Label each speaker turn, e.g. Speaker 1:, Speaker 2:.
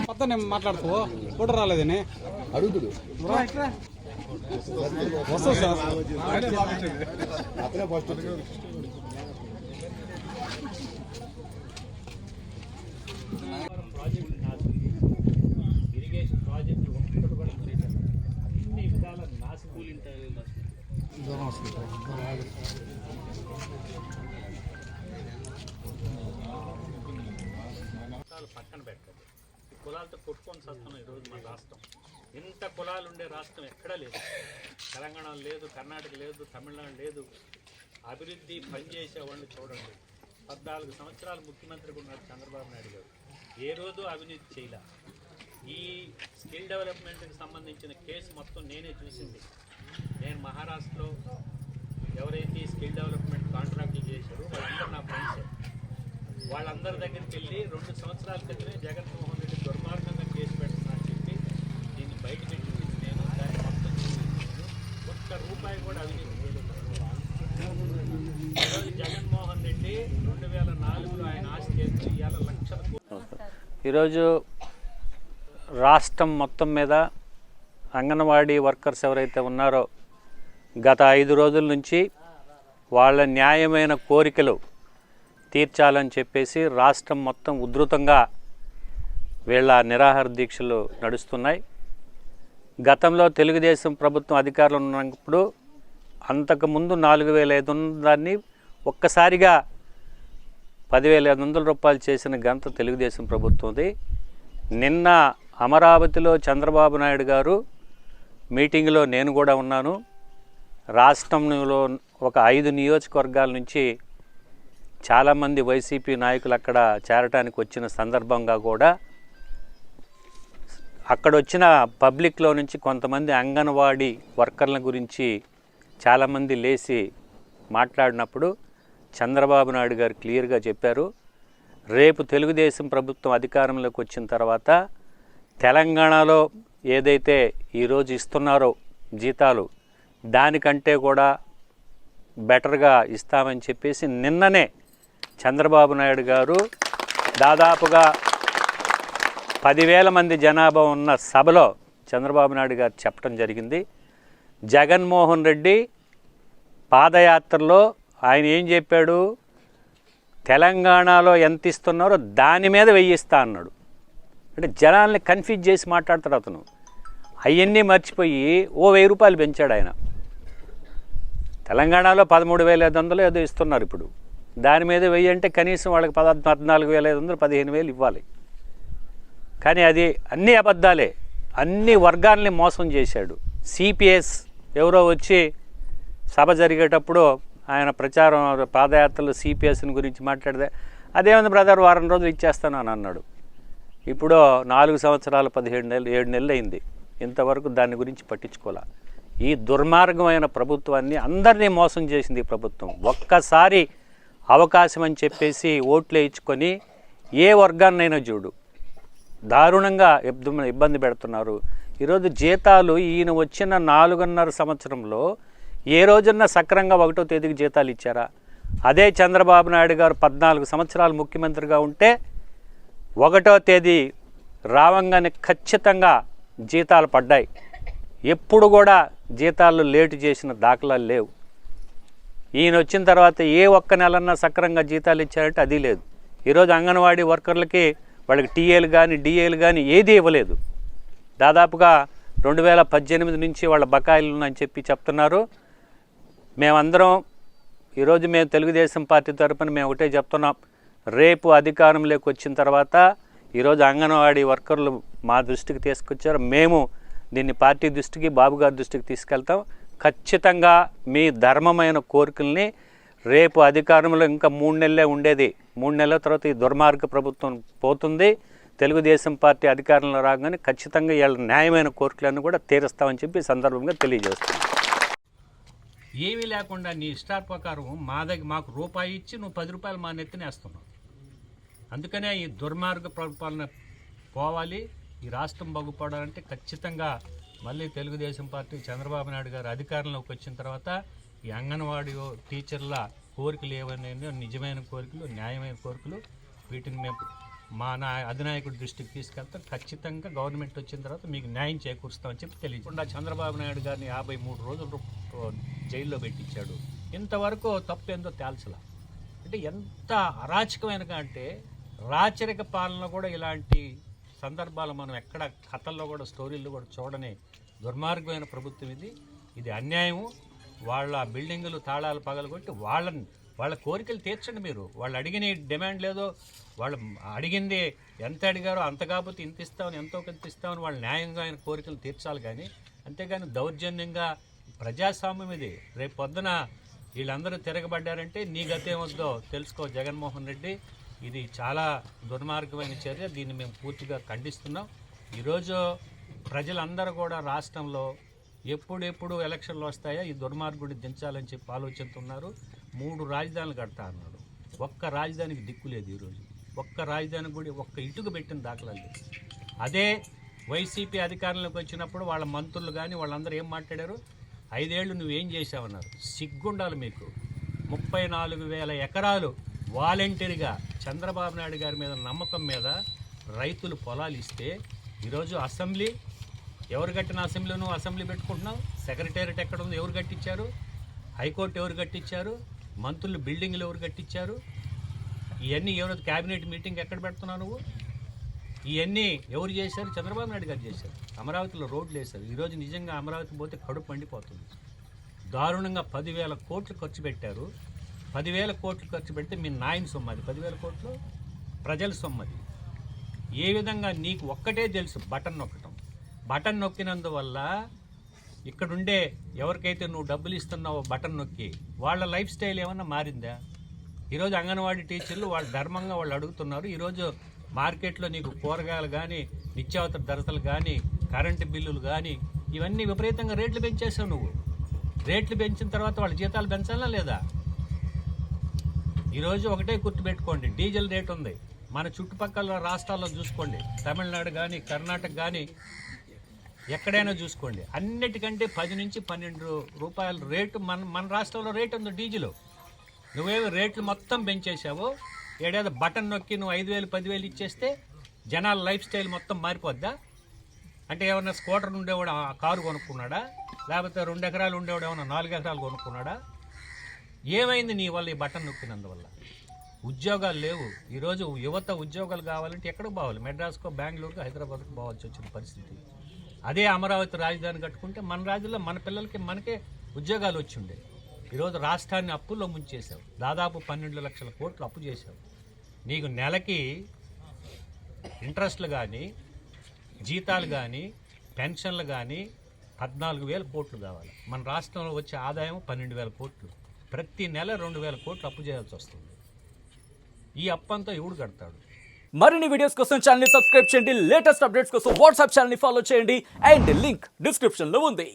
Speaker 1: మొత్తం నేను మాట్లాడుతూ ఫోటో రాలేదని
Speaker 2: అడుగుతుడు
Speaker 1: వస్తా సార్.
Speaker 3: ఇరిగేషన్ ప్రాజెక్టు ఒక్కటి కూడా అన్ని విధాల పక్కన పెట్టదు. ఈ కులాలతో కొట్టుకొని వస్తున్నాం ఈరోజు మన రాష్ట్రం. ఇంత కులాలు ఉండే రాష్ట్రం ఎక్కడా లేదు. తెలంగాణ లేదు, కర్ణాటక లేదు, తమిళనాడు లేదు. అభివృద్ధి పనిచేసే వాళ్ళు చూడండి. 14 సంవత్సరాలు ముఖ్యమంత్రిగా ఉన్నాడు చంద్రబాబు నాయుడు గారు. ఏ రోజు అవినీతి చేయలే. ఈ స్కిల్ డెవలప్మెంట్కి సంబంధించిన కేసు మొత్తం నేనే చూసింది. నేను మహారాష్ట్రలో ఎవరైతే ఈ స్కిల్ డెవలప్మెంట్ కాంట్రాక్ట్లు చేశారో వాళ్ళందరూ నా ఫ్రెండ్సే. వాళ్ళందరి దగ్గరికి వెళ్ళి 2 సంవత్సరాల క్రితమే జగన్మోహన్ రెడ్డి దుర్మార్గంగా కేసు పెడుతున్నా అని చెప్పి దీన్ని బయట పెట్టింది నేను. దాన్ని మొత్తం ఒక్క రూపాయి కూడా అవినీతి చేయలేదు. ఈరోజు జగన్మోహన్ రెడ్డి 2004లో ఆయన ఆస్తి చేసి ఇవాళ లక్షల. ఈరోజు రాష్ట్రం మొత్తం మీద అంగన్వాడీ వర్కర్స్ ఎవరైతే ఉన్నారో గత 5 రోజుల నుంచి వాళ్ళ న్యాయమైన కోరికలు తీర్చాలని చెప్పేసి రాష్ట్రం మొత్తం ఉధృతంగా వీళ్ళ నిరాహార దీక్షలు నడుస్తున్నాయి. గతంలో తెలుగుదేశం ప్రభుత్వం అధికారంలో ఉన్నప్పుడు అంతకుముందు 4,500 దాన్ని ఒక్కసారిగా 10,500 రూపాయలు చేసిన ఘనత తెలుగుదేశం ప్రభుత్వంది. నిన్న అమరావతిలో చంద్రబాబు నాయుడు గారు మీటింగ్లో నేను కూడా ఉన్నాను. రాష్ట్రంలో ఒక 5 నియోజకవర్గాల నుంచి చాలామంది వైసీపీ నాయకులు అక్కడ చేరటానికి వచ్చిన సందర్భంగా కూడా అక్కడ వచ్చిన పబ్లిక్లో నుంచి కొంతమంది అంగన్వాడీ వర్కర్ల గురించి చాలామంది లేచి మాట్లాడినప్పుడు చంద్రబాబు నాయుడు గారు క్లియర్గా చెప్పారు, రేపు తెలుగుదేశం ప్రభుత్వం అధికారంలోకి వచ్చిన తర్వాత తెలంగాణలో ఏదైతే ఈరోజు ఇస్తున్నారో జీతాలు దానికంటే కూడా బెటర్గా ఇస్తామని చెప్పేసి నిన్ననే చంద్రబాబు నాయుడు గారు దాదాపుగా 10,000 మంది జనాభా ఉన్న సభలో చంద్రబాబు నాయుడు గారు చెప్పడం జరిగింది. జగన్మోహన్ రెడ్డి పాదయాత్రలో ఆయన ఏం చెప్పాడు, తెలంగాణలో ఎంత ఇస్తున్నారో దాని మీద 1000 ఇస్తా అన్నాడు. అంటే జనాల్ని కన్ఫ్యూజ్ చేసి మాట్లాడతాడు అతను. అవన్నీ మర్చిపోయి ఓ 1000 రూపాయలు పెంచాడు ఆయన. తెలంగాణలో 13,500 ఏదో ఇస్తున్నారు ఇప్పుడు. దాని మీద 1000 అంటే కనీసం వాళ్ళకి 14,500 15,000 ఇవ్వాలి. కానీ అది అన్ని అబద్ధాలే. అన్ని వర్గాల్ని మోసం చేశాడు. సిపిఎస్ ఎవరో వచ్చి సభ జరిగేటప్పుడు ఆయన ప్రచారం పాదయాత్రలో సిపిఎస్ని గురించి మాట్లాడితే అదేముంది బ్రదర్ వారం రోజులు ఇచ్చేస్తాను అని అన్నాడు. ఇప్పుడు 4 సంవత్సరాలు 17 నెలలు 7 నెలలు అయింది. ఇంతవరకు దాని గురించి పట్టించుకోలే. ఈ దుర్మార్గమైన ప్రభుత్వాన్ని అందరినీ మోసం చేసింది ఈ ప్రభుత్వం. ఒక్కసారి అవకాశం అని చెప్పేసి ఓట్లు వేయించుకొని ఏ వర్గాన్నైనా చూడు దారుణంగా ఇబ్బంది పెడుతున్నారు. ఈరోజు జీతాలు ఈయన వచ్చిన 4.5 సంవత్సరంలో ఏ రోజున్నా సక్రంగా 1వ తేదీకి జీతాలు ఇచ్చారా? అదే చంద్రబాబు నాయుడు గారు 14 సంవత్సరాలు ముఖ్యమంత్రిగా ఉంటే 1వ తేదీ రావంగానే ఖచ్చితంగా జీతాలు పడ్డాయి. ఎప్పుడు కూడా జీతాలు లేటు చేసిన దాఖలాలు లేవు. ఈయన వచ్చిన తర్వాత ఏ ఒక్క నెలన్నా సక్రంగా జీతాలు ఇచ్చారంటే అది లేదు. ఈరోజు అంగన్వాడీ వర్కర్లకి వాళ్ళకి టీఏలు కానీ డిఏలు కానీ ఏది ఇవ్వలేదు. దాదాపుగా 2018 నుంచి వాళ్ళ బకాయిలు ఉన్నాయని చెప్పి చెప్తున్నారు. మేమందరం ఈరోజు మేము తెలుగుదేశం పార్టీ తరఫున మేము ఒకటే చెప్తున్నాం, రేపు అధికారంలోకి వచ్చిన తర్వాత ఈరోజు అంగన్వాడీ వర్కర్లు మా దృష్టికి తీసుకొచ్చారు. మేము దీన్ని పార్టీ దృష్టికి బాబు గారి దృష్టికి తీసుకెళ్తాం. ఖచ్చితంగా మీ ధర్మమైన కోరికల్ని రేపు అధికారంలో ఇంకా 3 నెలలే ఉండేది. 3 నెలల తర్వాత ఈ దుర్మార్గ ప్రభుత్వం పోతుంది. తెలుగుదేశం పార్టీ అధికారంలో రాగానే ఖచ్చితంగా వీళ్ళ న్యాయమైన కోరికలను కూడా తీరుస్తామని చెప్పి సందర్భంగా తెలియజేస్తున్నాం. ఏమీ లేకుండా నీ ఇష్టాల ప్రకారం మాకు రూపాయి ఇచ్చి నువ్వు 10 రూపాయలు మా నెత్తినేస్తున్నావు. అందుకనే ఈ దుర్మార్గ పరిపాలన పోవాలి. ఈ రాష్ట్రం బాగుపడాలంటే ఖచ్చితంగా మళ్ళీ తెలుగుదేశం పార్టీ చంద్రబాబు నాయుడు గారు అధికారంలోకి వచ్చిన తర్వాత ఈ అంగన్వాడీ టీచర్ల కోరికలు ఏవైనా నిజమైన కోరికలు, న్యాయమైన కోరికలు, వీటిని మేము మా అధినాయకుడి దృష్టికి తీసుకెళ్తాం. ఖచ్చితంగా గవర్నమెంట్ వచ్చిన తర్వాత మీకు న్యాయం చేకూరుస్తామని చెప్పి తెలియకుండా చంద్రబాబు నాయుడు గారిని 53 రోజులు జైల్లో పెట్టించాడు. ఇంతవరకు తప్పు ఏందో తేల్చలా. అంటే ఎంత అరాచకమైన అంటే రాచరిక పాలన కూడా ఇలాంటి సందర్భాలు మనం ఎక్కడ కథల్లో కూడా స్టోరీల్లో కూడా చూడని దుర్మార్గమైన ప్రభుత్వం ఇది అన్యాయము. వాళ్ళ బిల్డింగులు తాళాలు పగలగొట్టి వాళ్ళ కోరికలు తీర్చండి. మీరు వాళ్ళు అడిగిన డిమాండ్ లేదో, వాళ్ళు అడిగింది ఎంత అడిగారో అంత కాకపోతే ఇంత ఇస్తామని, ఎంతో కొంత ఇస్తామని వాళ్ళు న్యాయంగా ఆయన కోరికలు తీర్చాలి. కానీ అంతేగాని దౌర్జన్యంగా ప్రజాస్వామ్యం ఇది. రేపు పొద్దున వీళ్ళందరూ తిరగబడ్డారంటే నీ గతేమొద్దో తెలుసుకో జగన్మోహన్ రెడ్డి. ఇది చాలా దుర్మార్గమైన చర్య. దీన్ని మేము పూర్తిగా ఖండిస్తున్నాం. ఈరోజు ప్రజలందరూ కూడా రాష్ట్రంలో ఎప్పుడెప్పుడు ఎలక్షన్లు వస్తాయో ఈ దుర్మార్గుడిని దించాలని చెప్పి ఆలోచిస్తున్నారు. 3 రాజధానులు కడతా అన్నాడు. ఒక్క రాజధానికి దిక్కు లేదు. ఈరోజు ఒక్క రాజధాని కూడా ఒక్క ఇటుక పెట్టిన దాఖలాలు. అదే వైసీపీ అధికారంలోకి వచ్చినప్పుడు వాళ్ళ మంత్రులు కానీ వాళ్ళందరూ ఏం మాట్లాడారు? 5 ఏళ్ళు నువ్వేం చేసావన్నారు. సిగ్గుండాలి మీకు. 34,000 ఎకరాలు వాలంటీర్గా చంద్రబాబు నాయుడు గారి మీద నమ్మకం మీద రైతులు పొలాలు ఇస్తే ఈరోజు అసెంబ్లీ ఎవరు కట్టిన అసెంబ్లీ? నువ్వు అసెంబ్లీ పెట్టుకుంటున్నావు. సెక్రటేరియట్ ఎక్కడ ఉంది? ఎవరు కట్టించారు? హైకోర్టు ఎవరు కట్టించారు? మంత్రులు బిల్డింగ్లు ఎవరు కట్టించారు? ఇవన్నీ ఎవరు? క్యాబినెట్ మీటింగ్ ఎక్కడ పెడుతున్నావు నువ్వు? ఇవన్నీ ఎవరు చేశారు? చంద్రబాబు నాయుడు గారు చేశారు. అమరావతిలో రోడ్లు వేశారు. ఈరోజు నిజంగా అమరావతి పోతే కడుపు మండిపోతుంది. దారుణంగా 10,000 కోట్లు ఖర్చు పెట్టారు. 10,000 కోట్లు ఖర్చు పెడితే మీ నాయన సొమ్మది. 10,000 కోట్లు ప్రజల సొమ్మది. ఏ విధంగా నీకు ఒక్కటే తెలుసు, బటన్ నొక్కటం. బటన్ నొక్కినందువల్ల ఇక్కడుండే ఎవరికైతే నువ్వు డబ్బులు ఇస్తున్నావో బటన్ నొక్కి వాళ్ళ లైఫ్ స్టైల్ ఏమన్నా మారిందా? ఈరోజు అంగన్వాడీ టీచర్లు వాళ్ళు ధర్మంగా వాళ్ళు అడుగుతున్నారు. ఈరోజు మార్కెట్లో నీకు కూరగాయలు కానీ, నిత్యావసర ధరలు కానీ, కరెంటు బిల్లులు కానీ ఇవన్నీ విపరీతంగా రేట్లు పెంచేసావు నువ్వు. రేట్లు పెంచిన తర్వాత వాళ్ళ జీతాలు పెంచాలా లేదా? ఈరోజు ఒకటే గుర్తుపెట్టుకోండి, డీజిల్ రేట్ ఉంది. మన చుట్టుపక్కల రాష్ట్రాల్లో చూసుకోండి, తమిళనాడు కానీ, కర్ణాటక కానీ, ఎక్కడైనా చూసుకోండి, అన్నిటికంటే 10 నుంచి 12 రూపాయల రేటు మన రాష్ట్రంలో రేటు ఉంది డీజిల్. నువ్వేమో రేట్లు మొత్తం పెంచేసావు. ఏడాది బటన్ నొక్కి నువ్వు 5,000 10,000 ఇచ్చేస్తే జనాల లైఫ్ స్టైల్ మొత్తం మారిపోద్దా? అంటే ఏమన్నా స్కూటర్ ఉండేవాడు ఆ కారు కొనుక్కున్నాడా? లేకపోతే 2 ఎకరాలు ఉండేవాడు ఏమన్నా 4 ఎకరాలు కొనుక్కున్నాడా? ఏమైంది నీ వల్ల? ఈ బటన్ నొక్కినందువల్ల ఉద్యోగాలు లేవు. ఈరోజు యువత ఉద్యోగాలు కావాలంటే ఎక్కడికి పోవాలి? మెడ్రాస్కో, బెంగళూరుకో, హైదరాబాద్కో పోవాల్సి వచ్చిన పరిస్థితి. అదే అమరావతి రాజధాని కట్టుకుంటే మన రాజుల్లో మన పిల్లలకి మనకే ఉద్యోగాలు వచ్చి ఉండే. ఈరోజు రాష్ట్రాన్ని అప్పుల్లో ముంచేశావు. దాదాపు 12 లక్షల కోట్లు అప్పు చేశావు. నీకు నెలకి ఇంట్రెస్ట్లు కానీ, జీతాలు కానీ, పెన్షన్లు కానీ 14,000 కోట్లు కావాలి. మన రాష్ట్రంలో వచ్చే ఆదాయం 12,000 కోట్లు. ప్రతి నెల 2,000 కోట్లు అప్పు చేయాల్సి వస్తుంది. ఈ అప్పంతా ఎవడు కడతాడు?
Speaker 2: మరిన్ని వీడియోస్ కోసం ఛానల్ ని సబ్స్క్రైబ్ చేయండి. లేటెస్ట్ అప్డేట్స్ కోసం వాట్సాప్ ఛానల్ ని ఫాలో చేయండి. అండ్ లింక్ డిస్క్రిప్షన్ లో ఉంది.